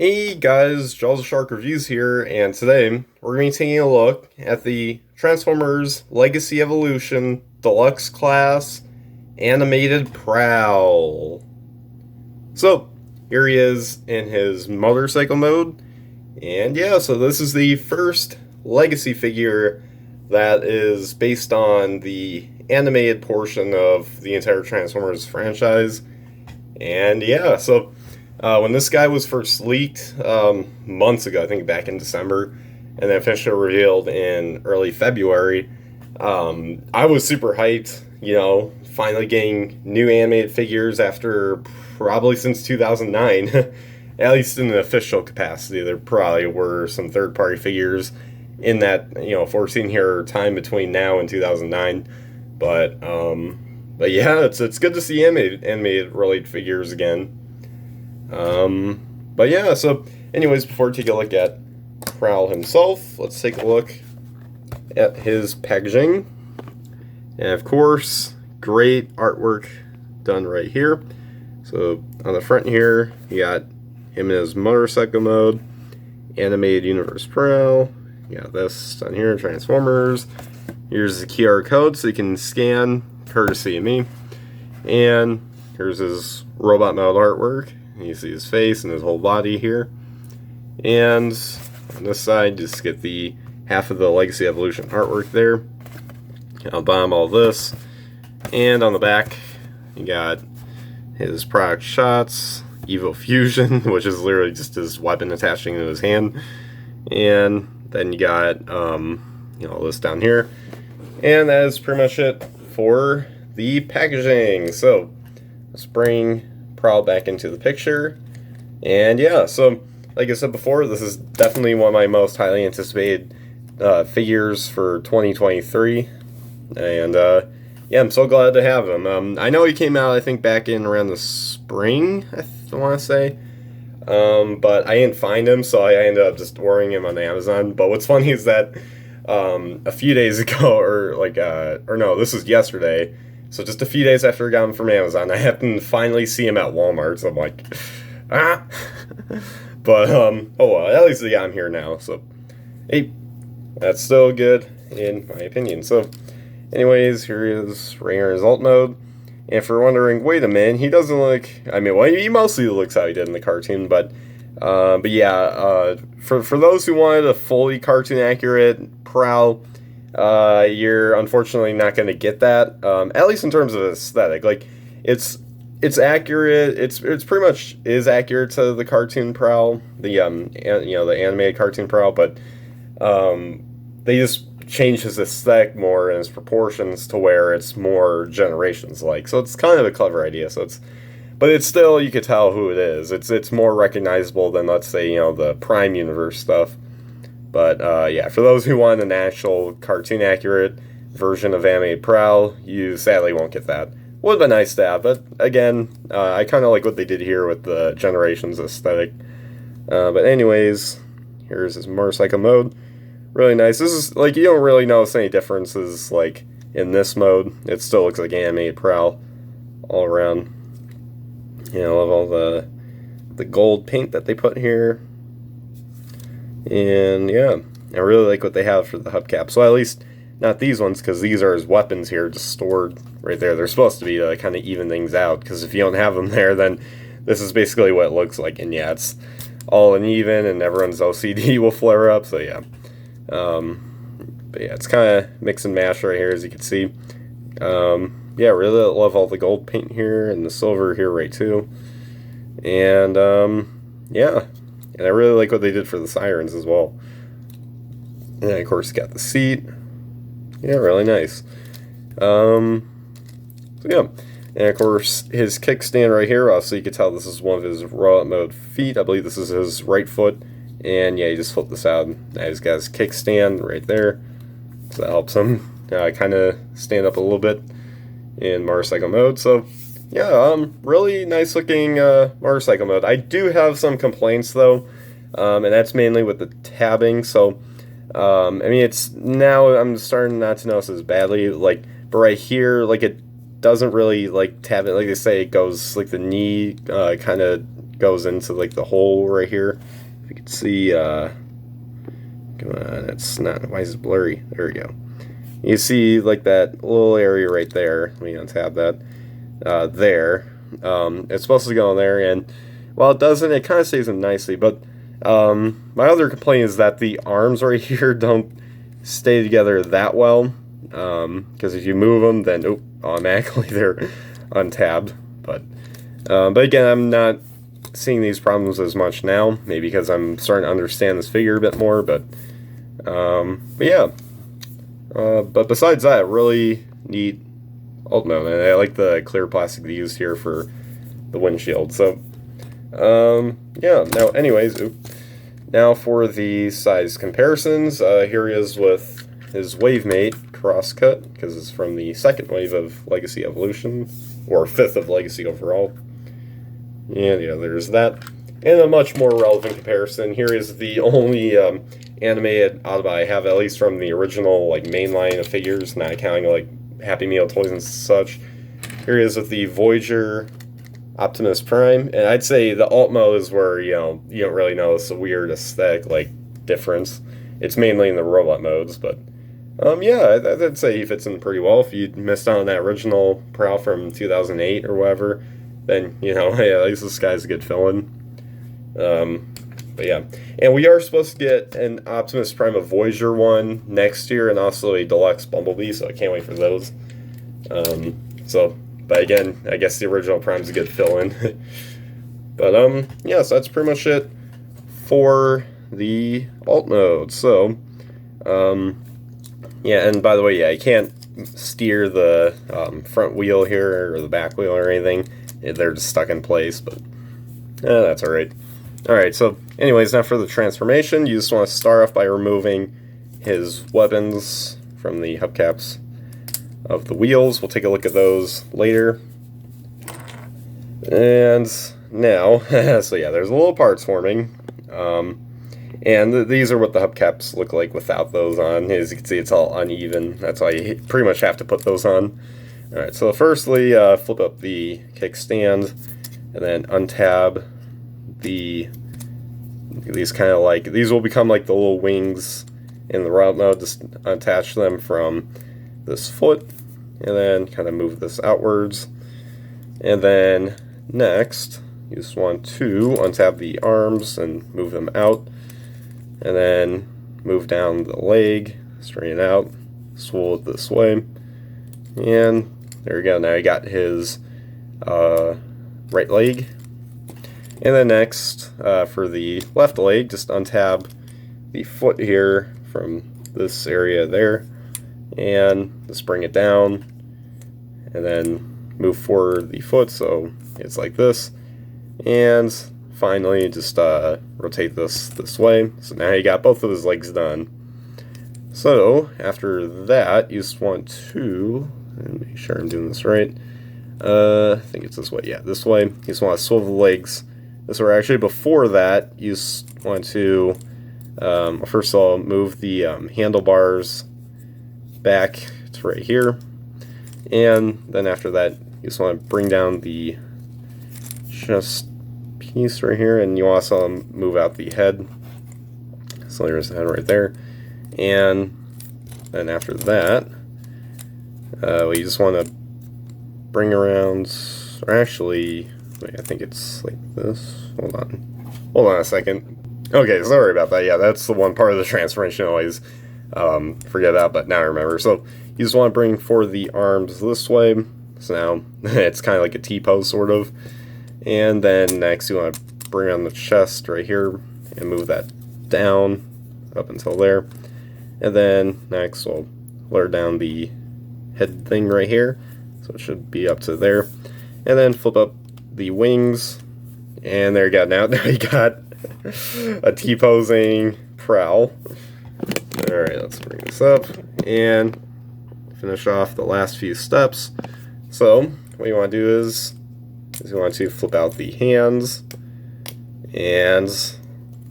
Hey guys, Jaws the Shark Reviews here, and today we're going to be taking a look at the Transformers Legacy Evolution Deluxe Class Animated Prowl. So, here he is in his motorcycle mode, and yeah, so this is the first Legacy figure that is based on the animated portion of the entire Transformers franchise, and yeah, so when this guy was first leaked months ago, I think back in December, and then officially revealed in early February, I was super hyped, finally getting new animated figures after probably since 2009, at least in an official capacity. There probably were some third-party figures in that, 14-year time between now and 2009, but yeah, it's good to see animated related figures again. But yeah, so anyways, before we take a look at Prowl himself, let's take a look at his packaging. And of course, great artwork done right here. So on the front here, you got him in his motorcycle mode, animated universe Prowl. You got this down here, Transformers. Here's the QR code so you can scan, courtesy of me. And here's his robot mode artwork. You see his face and his whole body here. And on this side, just get the half of the Legacy Evolution artwork there. I'll bomb all this. And on the back, you got his product shots, Evo Fusion, which is literally just his weapon attaching to his hand. And then you got, this down here. And that is pretty much it for the packaging. So, let's bring Prowl back into the picture. And yeah, so like I said before, this is definitely one of my most highly anticipated figures for 2023. And yeah, I'm so glad to have him. I know he came out, I think, back in around the spring, I want to say. But I didn't find him, so I ended up just ordering him on Amazon. But what's funny is that a few days ago, or no, this was yesterday. So just a few days after I got him from Amazon, I happened to finally see him at Walmart. So I'm like, ah. But oh well, at least I got him here now. So hey, that's still good in my opinion. So anyways, here is right here in his alt mode. And if you're wondering, wait a minute, he doesn't look. I mean, well, he mostly looks how he did in the cartoon, but yeah, for those who wanted a fully cartoon accurate Prowl, you're unfortunately not going to get that. At least in terms of aesthetic, like it's accurate. It's pretty much is accurate to the cartoon Prowl, the the animated cartoon Prowl, but they just changed his aesthetic more and his proportions to where it's more Generations like. So it's kind of a clever idea. But it's still, you could tell who it is. It's more recognizable than, let's say, the Prime Universe stuff. But yeah, for those who want an actual cartoon accurate version of animated Prowl, you sadly won't get that. Would have been nice to have, but again, I kind of like what they did here with the Generations aesthetic. But anyways, here's his motorcycle mode. Really nice. This is, like, you don't really notice any differences, like, in this mode. It still looks like animated Prowl all around. I love all the gold paint that they put here. And yeah, I really like what they have for the hubcap. So at least not these ones, because these are his weapons here, just stored right there. They're supposed to be to kind of even things out, because if you don't have them there, then this is basically what it looks like. And yeah, it's all uneven, and everyone's OCD will flare up. So yeah, but yeah, it's kind of mix and mash right here, as you can see. Yeah, really love all the gold paint here and the silver here right too. And yeah, and I really like what they did for the sirens as well. And of course, got the seat. Yeah, really nice. So yeah, and of course his kickstand right here. Also, you can tell this is one of his robot mode feet. I believe this is his right foot. And yeah, you just flip this out. Now he's got his kickstand right there, so that helps him kind of stand up a little bit in motorcycle mode. So yeah, really nice looking motorcycle mode. I do have some complaints though, and that's mainly with the tabbing. So I mean, it's now I'm starting not to notice as badly, like, but right here, like, it doesn't really like tab it. Like they say, it goes like the knee kind of goes into like the hole right here. If you can see, come on, it's not, why is it blurry? There we go. You see like that little area right there. Let me untab that. There. It's supposed to go in there, and while it doesn't, it kind of stays in nicely. But my other complaint is that the arms right here don't stay together that well. Because if you move them, then automatically they're untabbed. But again, I'm not seeing these problems as much now. Maybe because I'm starting to understand this figure a bit more. But yeah. But besides that, really neat alt mode, and I like the clear plastic they used here for the windshield. So yeah. Now, anyways, now for the size comparisons. Here he is with his wavemate crosscut, because it's from the second wave of Legacy Evolution, or fifth of Legacy overall. And yeah, there's that. And a much more relevant comparison. Here is the only animated Autobot I have, at least from the original like main line of figures, not counting like Happy Meal toys and such. Here he is with the Voyager Optimus Prime, and I'd say the alt mode is where you don't really notice a weird aesthetic like difference. It's mainly in the robot modes, but yeah, I'd say he fits in pretty well. If you missed out on that original Prowl from 2008 or whatever, then hey, at least this guy's a good fill-in. But yeah, and we are supposed to get an Optimus Prime, a Voyager one next year, and also a Deluxe Bumblebee, so I can't wait for those. But again, I guess the original Prime's a good fill-in. But yeah, so that's pretty much it for the alt mode. So yeah, and by the way, yeah, I can't steer the front wheel here or the back wheel or anything. They're just stuck in place, but that's alright. Alright, so anyways, now for the transformation, you just want to start off by removing his weapons from the hubcaps of the wheels. We'll take a look at those later. And now, so yeah, there's a little parts forming. And these are what the hubcaps look like without those on. As you can see, it's all uneven. That's why you pretty much have to put those on. Alright, so firstly, flip up the kickstand, and then untab these kind of like, these will become like the little wings in the route mode. Just attach them from this foot, and then kind of move this outwards. And then next, you just want to untab the arms and move them out. And then move down the leg, straighten it out, swivel it this way, and there we go. Now you got his right leg. And then next, for the left leg, just untab the foot here from this area there, and just bring it down, and then move forward the foot so it's like this, and finally just rotate this way. So now you got both of his legs done. So after that, you just want to make sure I'm doing this right. I think it's this way. Yeah, this way. You just want to swivel the legs this way. Actually, before that, you just want to first of all move the handlebars back to right here, and then after that, you just want to bring down the chest piece right here, and you also move out the head. So there's the head right there, and then after that, you just want to bring around, or actually, wait, I think it's like this. Hold on a second. Okay, sorry about that. Yeah, that's the one part of the transformation I always forget about, but now I remember. So you just want to bring forward the arms this way. So now it's kind of like a T-pose sort of. And then next you want to bring on the chest right here and move that down up until there. And then next we'll lower down the head thing right here, so it should be up to there. And then flip up the wings, and there you go. Now you got a T-posing Prowl. Alright, let's bring this up and finish off the last few steps. So what you want to do is you want to flip out the hands, and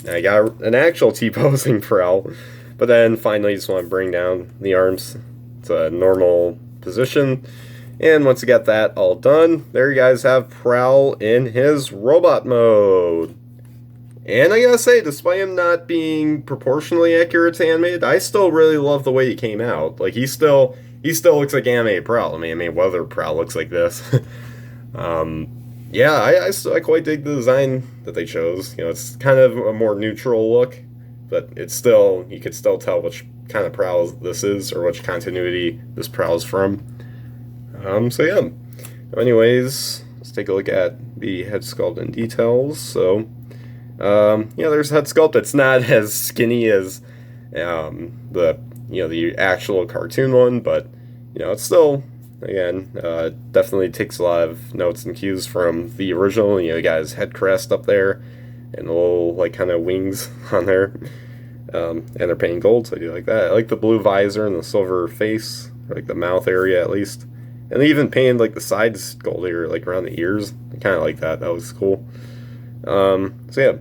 now you got an actual T-posing Prowl. But then finally you just want to bring down the arms to a normal position, And once you got that all done, there you guys have Prowl in his robot mode. And I gotta say, despite him not being proportionally accurate to animated, I still really love the way he came out. Like, he still looks like animated Prowl. I mean, whether Prowl looks like this. Yeah, I quite dig the design that they chose. You know, it's kind of a more neutral look, but it's still, you could still tell which kind of Prowl this is, or which continuity this Prowl is from. So yeah. Anyways, let's take a look at the head sculpt and details. So, yeah, there's a head sculpt. It's not as skinny as the actual cartoon one, but it's still, again, definitely takes a lot of notes and cues from the original. You got his head crest up there and the little like kind of wings on there, and they're painted gold, so I do like that. I like the blue visor and the silver face, like the mouth area at least. And they even painted like the sides gold here, like around the ears. I kind of like that. That was cool. So yeah,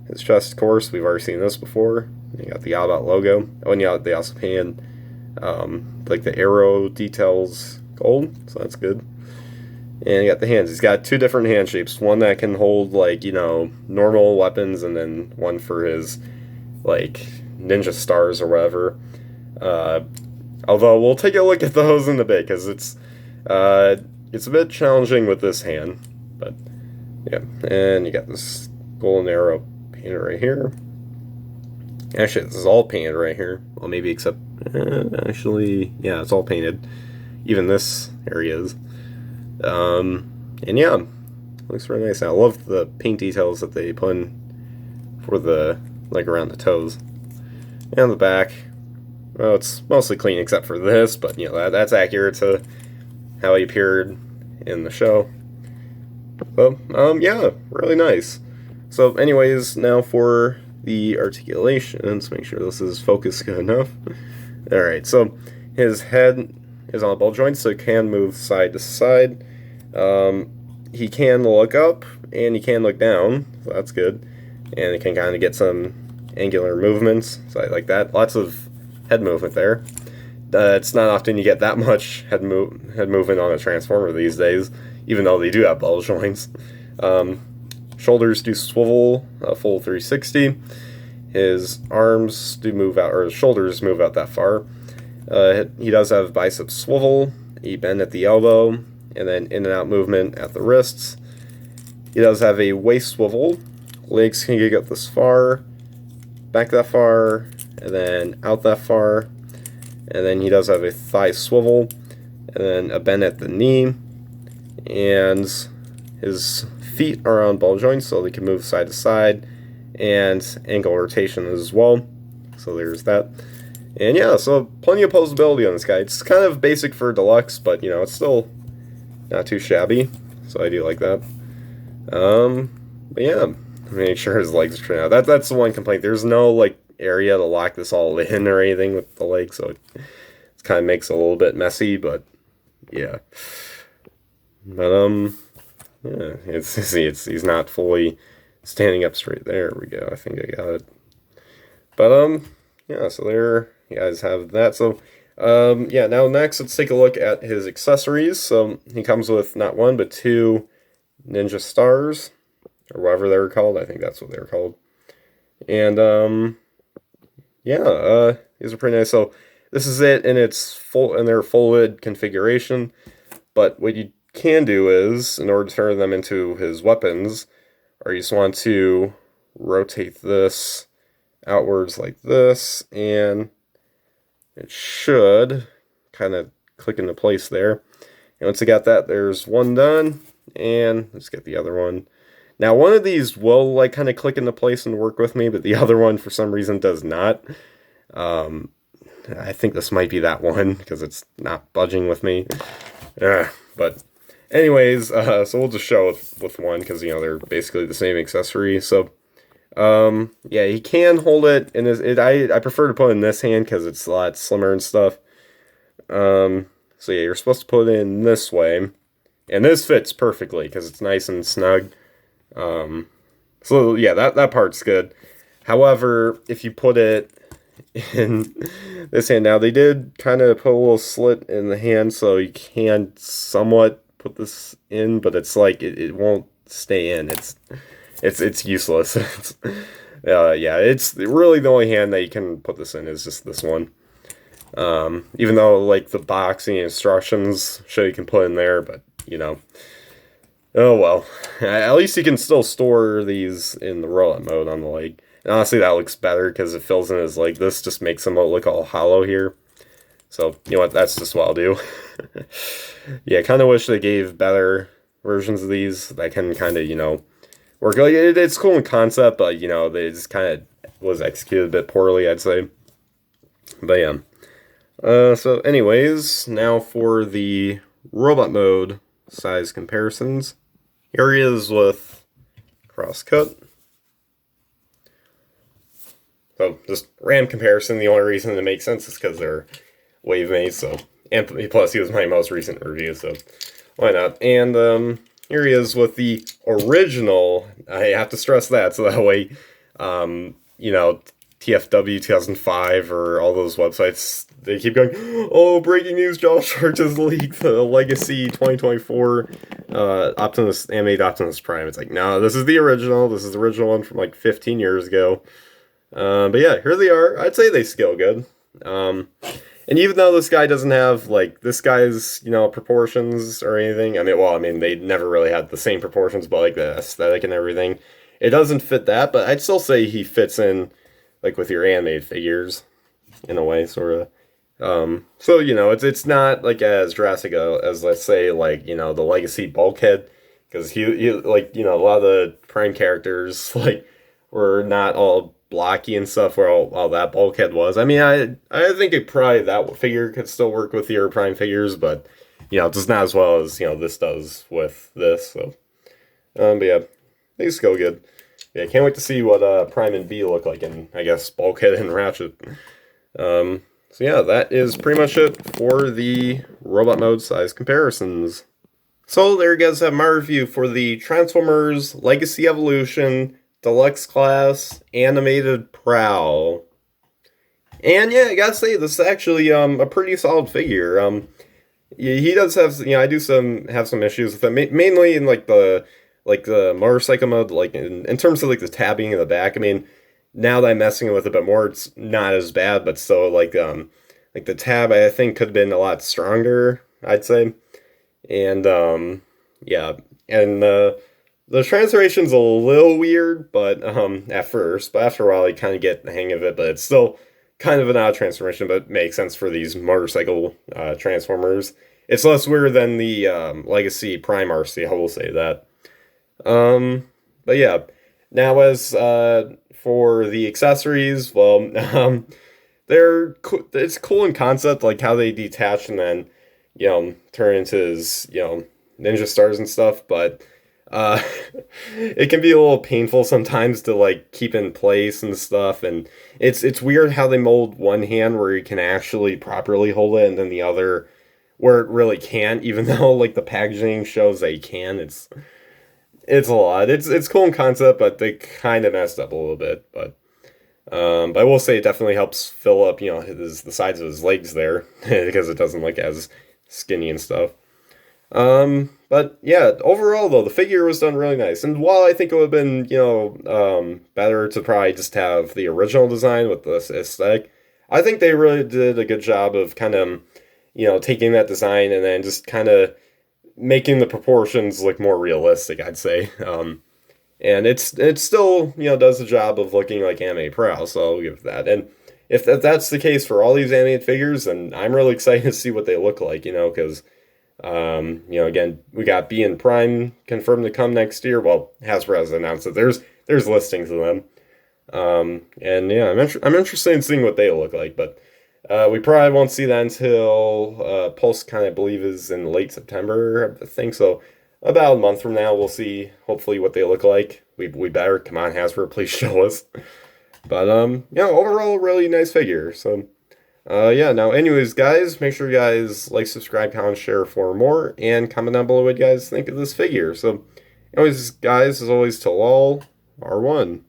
his chest, of course, we've already seen this before. You got the Autobot logo. Oh, and yeah, they also painted like the arrow details gold, so that's good. And you got the hands. He's got two different hand shapes. One that can hold like normal weapons, and then one for his like ninja stars or whatever. Although we'll take a look at those in a bit, because it's a bit challenging with this hand, but yeah. And you got this golden arrow painted right here. Actually, this is all painted right here. Well, maybe except actually, yeah, it's all painted. Even this area is. And yeah, looks very nice. I love the paint details that they put in for the like around the toes and the back. Well, it's mostly clean except for this, but that's accurate to how he appeared in the show. So, yeah, really nice. So, anyways, now for the articulation. Let's make sure this is focused good enough. Alright, so his head is on a ball joint, so he can move side to side. He can look up, and he can look down, so that's good. And he can kind of get some angular movements, so I like that. Lots of head movement there. It's not often you get that much head movement on a Transformer these days, even though they do have ball joints. Shoulders do swivel a full 360. His arms do move out, or his shoulders move out that far. He does have bicep swivel, a bend at the elbow, and then in and out movement at the wrists. He does have a waist swivel. Legs can get up this far, back that far, and then out that far. And then he does have a thigh swivel, and then a bend at the knee. And his feet are on ball joints, so they can move side to side, and ankle rotation as well. So there's that. And yeah, so plenty of posability on this guy. It's kind of basic for Deluxe, but it's still not too shabby. So I do like that. But yeah, make sure his legs are turned out. That's the one complaint. There's no like area to lock this all in or anything with the legs, so it kind of makes it a little bit messy. But yeah, yeah, he's not fully standing up straight. There we go. I think I got it. But yeah, so there you guys have that. So yeah, now next let's take a look at his accessories. So he comes with not one but two ninja stars, or whatever they were called. I think that's what they were called. And yeah, these are pretty nice. So this is it in their folded configuration. But what you can do is, in order to turn them into his weapons, or you just want to rotate this outwards like this, and it should kind of click into place there. And once I got that, there's one done, and let's get the other one. Now, one of these will like kind of click into place and work with me, but the other one for some reason does not. I think this might be that one because it's not budging with me. But anyways, so we'll just show with one because they're basically the same accessory. So yeah, he can hold it in his. I prefer to put it in this hand because it's a lot slimmer and stuff. So yeah, you're supposed to put it in this way, and this fits perfectly because it's nice and snug. So yeah, that part's good. However, if you put it in this hand. Now they did kind of put a little slit in the hand, so you can somewhat put this in, but it's like it won't stay in. It's useless. Yeah, it's really the only hand that you can put this in is just this one. Even though like the boxing instructions show you can put in there, but you know, oh well. At least you can still store these in the rollout mode on the leg. And honestly, that looks better because it fills in as like this, just makes them look all hollow here. So you know what? That's just what I'll do. Yeah, I kind of wish they gave better versions of these that can kind of, you know, work. Like, it's cool in concept, but you know, they just kind of was executed a bit poorly, I'd say. But yeah. So anyways, now for the robot mode size comparisons. Here he is with crosscut. So just random comparison. The only reason it makes sense is because they're wave mates. So, and plus he was my most recent review, so why not? And here he is with the original. I have to stress that so that way, you know, TFW 2005 or all those websites, they keep going, oh, breaking news, Josh Shark has leaked the Legacy 2024 animated Optimus Prime. It's like, no, this is the original. This is the original one from like 15 years ago. But yeah, here they are. I'd say they scale good. And even though this guy doesn't have, like, this guy's, you know, proportions or anything, I mean, well, I mean, they never really had the same proportions, but, like, the aesthetic and everything, it doesn't fit that, but I'd still say he fits in, like, with your animated figures, in a way, sort of. So, you know, it's not, like, as drastic as, let's say, like, you know, the Legacy Bulkhead, because he, like, you know, a lot of the Prime characters, like, were not all blocky and stuff where all that Bulkhead was. I mean, I think that figure could still work with your Prime figures, but you know, just not as well as, you know, this does with this. So, but yeah, they scale good. Yeah, can't wait to see what Prime and B look like in, I guess, Bulkhead and Ratchet. So yeah, that is pretty much it for the robot mode size comparisons. So there you guys have my review for the Transformers Legacy Evolution Deluxe class animated Prowl. And yeah, I gotta say, this is actually a pretty solid figure. He does have, you know, I do have some issues with it, mainly in like the motorcycle mode, like in terms of like the tabbing in the back. I mean, now that I'm messing with it a bit more, it's not as bad, but still like the tab I think could have been a lot stronger, I'd say. And yeah, and the translation's a little weird, but at first, but after a while you kind of get the hang of it. But it's still kind of an odd transformation, but makes sense for these motorcycle transformers. It's less weird than the Legacy Prime RC, I will say that. But yeah, now as for the accessories, well, it's cool in concept, like how they detach and then, you know, turn into his, you know, ninja stars and stuff, but it can be a little painful sometimes to like keep in place and stuff, and it's weird how they mold one hand where you can actually properly hold it and then the other where it really can't, even though like the packaging shows that you can. It's a lot. It's cool in concept, but they kind of messed up a little bit. But I will say it definitely helps fill up, you know, the sides of his legs there because it doesn't look as skinny and stuff. But yeah, overall though, the figure was done really nice. And while I think it would have been, you know, better to probably just have the original design with this aesthetic, I think they really did a good job of kind of, you know, taking that design and then just kind of making the proportions look more realistic, I'd say. And it's still, you know, does the job of looking like anime Prowl, so I'll give that. And if that's the case for all these animated figures, then I'm really excited to see what they look like, you know, because you know, again, we got B and Prime confirmed to come next year. Well, Hasbro has announced that there's listings of them. And yeah, I'm interested in seeing what they look like, but we probably won't see that until Pulse kind of believe is in late September, I think. So about a month from now, we'll see hopefully what they look like. We better, come on, Hasbro, please show us. But yeah, overall, really nice figure. So. Yeah, now anyways, guys, make sure you guys like, subscribe, comment, share for more, and comment down below what you guys think of this figure. So, anyways, guys, as always, till all are one.